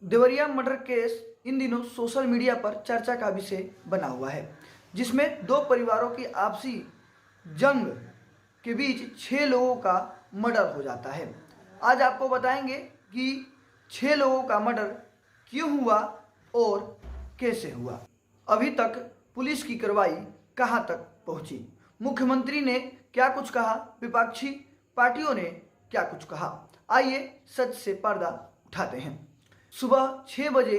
Deoria murder case in दिनों social media पर चर्चा का विषय बना हुआ है, जिसमें दो परिवारों की आपसी जंग के बीच 6 लोगों का मर्डर हो जाता है। आज आपको बताएंगे कि 6 लोगों का मर्डर क्यों हुआ और कैसे हुआ। अभी तक पुलिस की कार्रवाई कहां तक पहुंची, मुख्यमंत्री ने क्या कुछ कहा, विपक्षी पार्टियों ने क्या कुछ कहा। आइए सच से पर्दा उठाते हैं। सुबह 6 बजे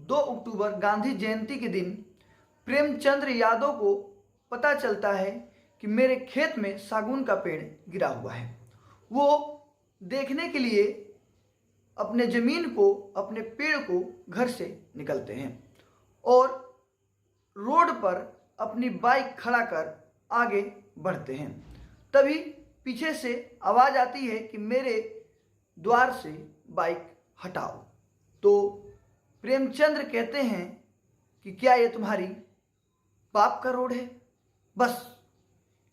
2 अक्टूबर गांधी जयंती के दिन प्रेमचंद्र यादव को पता चलता है कि मेरे खेत में सागौन का पेड़ गिरा हुआ है। वो देखने के लिए अपने ज़मीन को, अपने पेड़ को घर से निकलते हैं और रोड पर अपनी बाइक खड़ा कर आगे बढ़ते हैं। तभी पीछे से आवाज़ आती है कि मेरे द्वार से बाइक हटाओ। तो प्रेमचंद्र कहते हैं कि क्या ये तुम्हारी बाप का रोड है। बस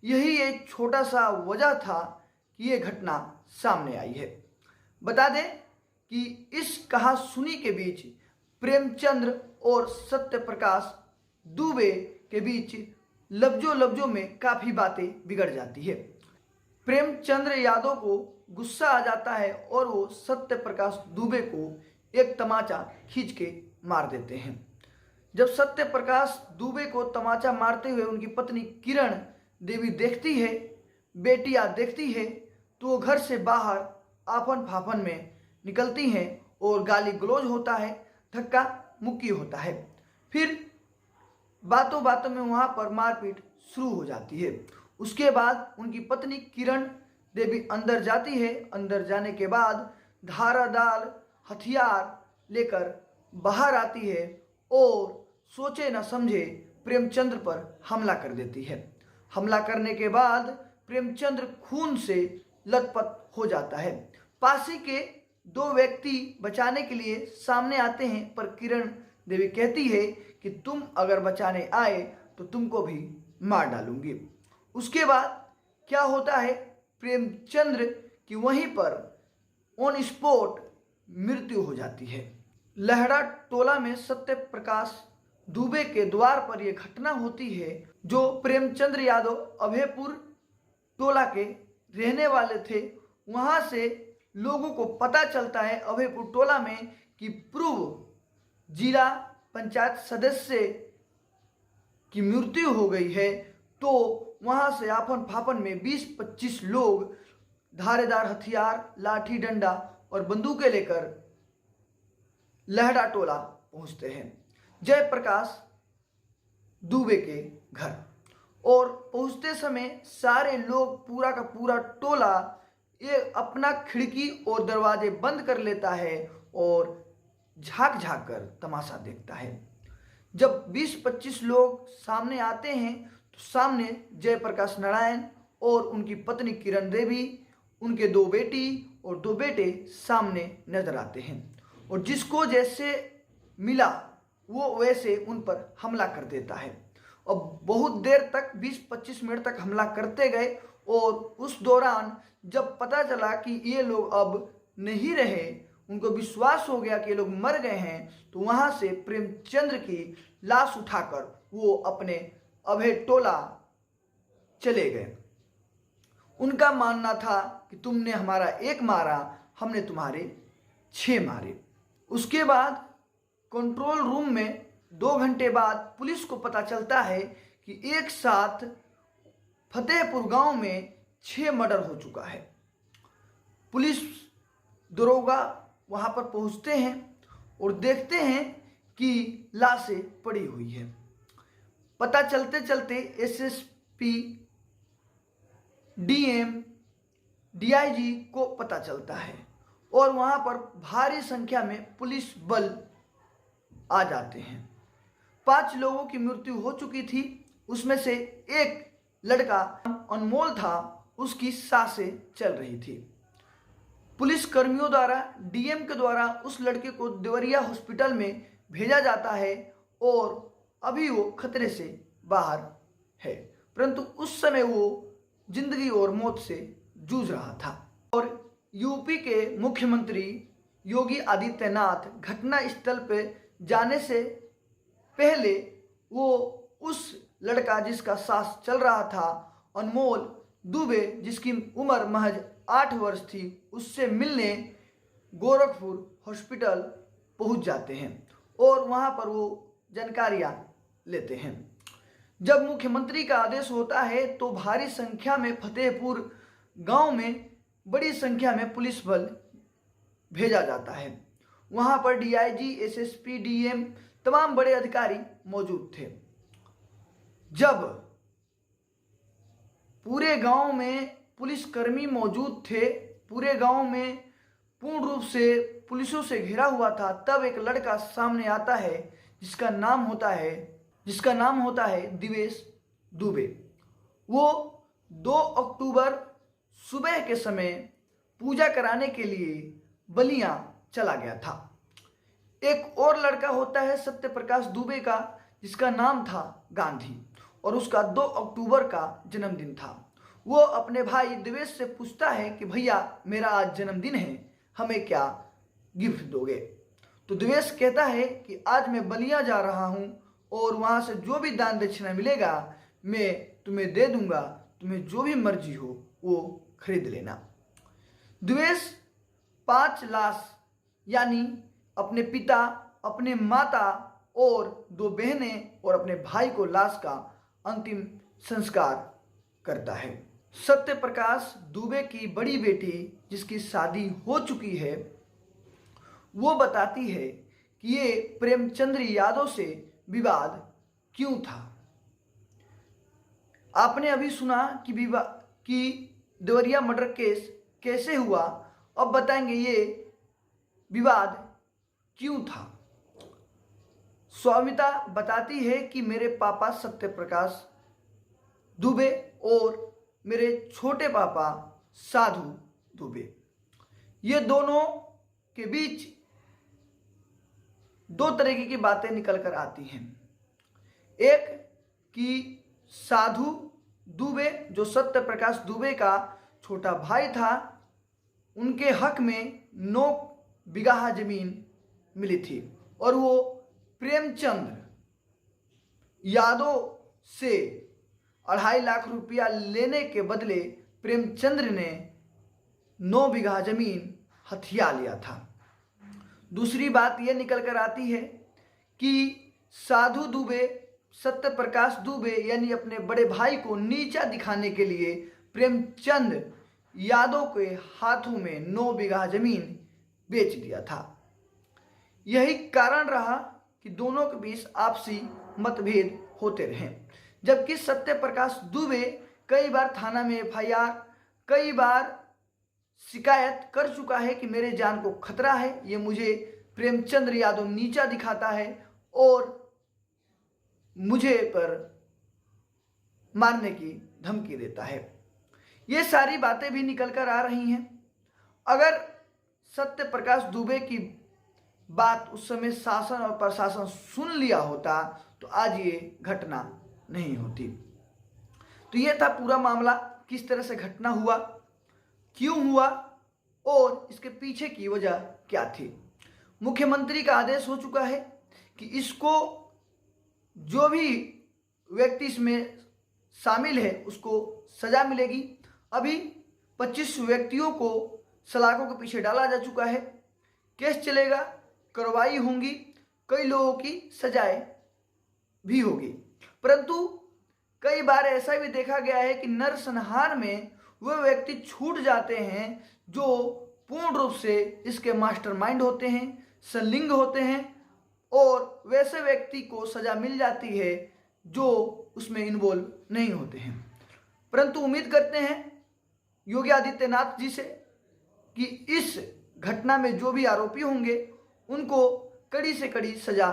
यही एक छोटा सा वजह था कि ये घटना सामने आई है। बता दें कि इस कहासुनी के बीच प्रेमचंद्र और सत्यप्रकाश दुबे के बीच लफ्जों में काफ़ी बातें बिगड़ जाती है। प्रेमचंद्र यादव को गुस्सा आ जाता है और वो सत्यप्रकाश दुबे को एक तमाचा खींच के मार देते हैं। जब सत्यप्रकाश दुबे को तमाचा मारते हुए उनकी पत्नी किरण देवी देखती है, बेटियां देखती है, तो वो घर से बाहर आफन फाफन में निकलती हैं और गाली गलौज होता है, धक्का मुक्की होता है। फिर बातों बातों में वहाँ पर मारपीट शुरू हो जाती है। उसके बाद उनकी पत्नी किरण देवी अंदर जाती है। अंदर जाने के बाद धारादार हथियार लेकर बाहर आती है और सोचे न समझे प्रेमचंद्र पर हमला कर देती है। हमला करने के बाद प्रेमचंद्र खून से लथपथ हो जाता है। पासी के 2 व्यक्ति बचाने के लिए सामने आते हैं, पर किरण देवी कहती है कि तुम अगर बचाने आए तो तुमको भी मार डालूंगी। उसके बाद क्या होता है, प्रेमचंद्र की वहीं पर ऑन स्पॉट मृत्यु हो जाती है। लहड़ा टोला में सत्यप्रकाश दुबे के द्वार पर यह घटना होती है। जो प्रेमचंद्र यादव अभयपुर टोला के रहने वाले थे, वहां से लोगों को पता चलता है अभयपुर टोला में कि पूर्व जिला पंचायत सदस्य की मृत्यु हो गई है। तो वहां से आफन फाफन में 20-25 लोग धारेदार हथियार, लाठी डंडा और बंदूकें लेकर लहड़ा टोला पहुंचते हैं जयप्रकाश दुबे के घर। और पहुंचते समय सारे लोग, पूरा का पूरा टोला, ये अपना खिड़की और दरवाजे बंद कर लेता है और झांक झांक कर तमाशा देखता है। जब 20-25 लोग सामने आते हैं तो सामने जयप्रकाश नारायण और उनकी पत्नी किरण देवी, उनके 2 बेटी और 2 बेटे सामने नजर आते हैं। और जिसको जैसे मिला वो वैसे उन पर हमला कर देता है। और बहुत देर तक, 20-25 मिनट तक हमला करते गए। और उस दौरान जब पता चला कि ये लोग अब नहीं रहे, उनको विश्वास हो गया कि ये लोग मर गए हैं, तो वहाँ से प्रेमचंद्र की लाश उठाकर वो अपने अभय टोला चले गए। उनका मानना था कि तुमने हमारा 1 मारा, हमने तुम्हारे 6 मारे। उसके बाद कंट्रोल रूम में 2 घंटे बाद पुलिस को पता चलता है कि एक साथ फतेहपुर गांव में 6 मर्डर हो चुका है। पुलिस दरोगा वहां पर पहुंचते हैं और देखते हैं कि लाशें पड़ी हुई है। पता चलते चलते एसएसपी, डीएम, डीआईजी को पता चलता है और वहां पर भारी संख्या में पुलिस बल आ जाते हैं। 5 लोगों की मृत्यु हो चुकी थी। उसमें से एक लड़का अनमोल था, उसकी सांसें चल रही थी। पुलिस कर्मियों द्वारा, डीएम के द्वारा उस लड़के को देवरिया हॉस्पिटल में भेजा जाता है और अभी वो खतरे से बाहर है, परंतु उस समय वो जिंदगी और मौत से जूझ रहा था। और यूपी के मुख्यमंत्री योगी आदित्यनाथ घटना स्थल पर जाने से पहले वो उस लड़का जिसका सांस चल रहा था, अनमोल दुबे, जिसकी उम्र महज 8 वर्ष थी, उससे मिलने गोरखपुर हॉस्पिटल पहुंच जाते हैं और वहां पर वो जानकारियां लेते हैं। जब मुख्यमंत्री का आदेश होता है तो भारी संख्या में फतेहपुर गांव में बड़ी संख्या में पुलिस बल भेजा जाता है। वहां पर डीआईजी, एसएसपी, डीएम, तमाम बड़े अधिकारी मौजूद थे। जब पूरे गांव में पुलिसकर्मी मौजूद थे, पूरे गांव में पूर्ण रूप से पुलिसों से घिरा हुआ था, तब एक लड़का सामने आता है जिसका नाम होता है दिवेश दुबे। वो 2 अक्टूबर सुबह के समय पूजा कराने के लिए बलिया चला गया था। एक और लड़का होता है सत्य प्रकाश दुबे का, जिसका नाम था गांधी, और उसका 2 अक्टूबर का जन्मदिन था। वो अपने भाई दिवेश से पूछता है कि भैया मेरा आज जन्मदिन है, हमें क्या गिफ्ट दोगे? तो दिवेश कहता है कि आज मैं बलिया जा रहा हूँ और वहाँ से जो भी दान दक्षिणा मिलेगा मैं तुम्हें दे दूंगा, तुम्हें जो भी मर्जी हो वो खरीद लेना। दिवेश 5 लाश यानी अपने पिता, अपने माता और 2 बहनें और अपने भाई को लाश का अंतिम संस्कार करता है। सत्य प्रकाश दुबे की बड़ी बेटी, जिसकी शादी हो चुकी है, वो बताती है कि ये प्रेमचंद्र यादव से विवाद क्यों था। आपने अभी सुना कि देवरिया मर्डर केस कैसे हुआ, अब बताएंगे ये विवाद क्यों था। स्वामिता बताती है कि मेरे पापा सत्य प्रकाश दुबे और मेरे छोटे पापा साधु दुबे, ये दोनों के बीच 2 तरीके की बातें निकल कर आती हैं। एक कि साधु दुबे, जो सत्य प्रकाश दुबे का छोटा भाई था, उनके हक में 9 बिगहा जमीन मिली थी और वो प्रेमचंद्र यादव से 2.5 लाख रुपया लेने के बदले प्रेमचंद्र ने 9 बिगहा जमीन हथिया लिया था। दूसरी बात यह निकल कर आती है कि साधु दुबे सत्य प्रकाश दुबे यानी अपने बड़े भाई को नीचा दिखाने के लिए प्रेमचंद यादव के हाथों में 9 बिगहा जमीन बेच दिया था। यही कारण रहा कि दोनों के बीच आपसी मतभेद होते रहे। जबकि सत्य प्रकाश दुबे कई बार थाना में एफआईआर, कई बार शिकायत कर चुका है कि मेरे जान को खतरा है, ये मुझे प्रेमचंद्र यादव नीचा दिखाता है और मुझे पर मारने की धमकी देता है। ये सारी बातें भी निकल कर आ रही हैं। अगर सत्य प्रकाश दुबे की बात उस समय शासन और प्रशासन सुन लिया होता तो आज ये घटना नहीं होती। तो ये था पूरा मामला, किस तरह से घटना हुआ, क्यों हुआ और इसके पीछे की वजह क्या थी। मुख्यमंत्री का आदेश हो चुका है कि इसको जो भी व्यक्ति इसमें शामिल है उसको सजा मिलेगी। अभी 25 व्यक्तियों को सलाखों के पीछे डाला जा चुका है, केस चलेगा, कार्रवाई होंगी, कई लोगों की सजाएं भी होगी। परंतु कई बार ऐसा भी देखा गया है कि नरसंहार में वह व्यक्ति छूट जाते हैं जो पूर्ण रूप से इसके मास्टरमाइंड होते हैं, संलिंग होते हैं, और वैसे व्यक्ति को सजा मिल जाती है जो उसमें इन्वॉल्व नहीं होते हैं। परंतु उम्मीद करते हैं योगी आदित्यनाथ जी से कि इस घटना में जो भी आरोपी होंगे उनको कड़ी से कड़ी सजा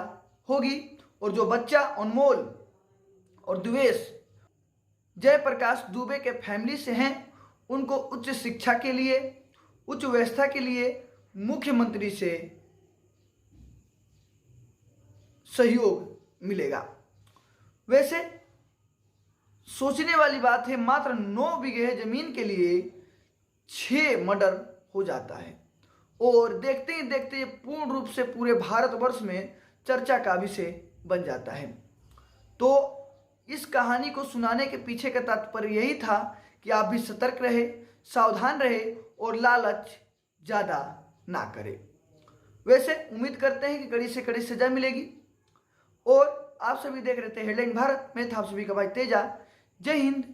होगी और जो बच्चा अनमोल और द्वेष जयप्रकाश दुबे के फैमिली से हैं उनको उच्च शिक्षा के लिए, उच्च व्यवस्था के लिए मुख्यमंत्री से सहयोग मिलेगा। वैसे सोचने वाली बात है, मात्र 9 बीघे जमीन के लिए 6 मर्डर हो जाता है और देखते ही देखते ये पूर्ण रूप से पूरे भारतवर्ष में चर्चा का विषय बन जाता है। तो इस कहानी को सुनाने के पीछे का तात्पर्य यही था कि आप भी सतर्क रहे, सावधान रहे और लालच ज़्यादा ना करें। वैसे उम्मीद करते हैं कि कड़ी से कड़ी सजा मिलेगी। और आप सभी देख रहे थे हेडलाइन भारत में था आप सभी का भाई तेजा। जय हिंद,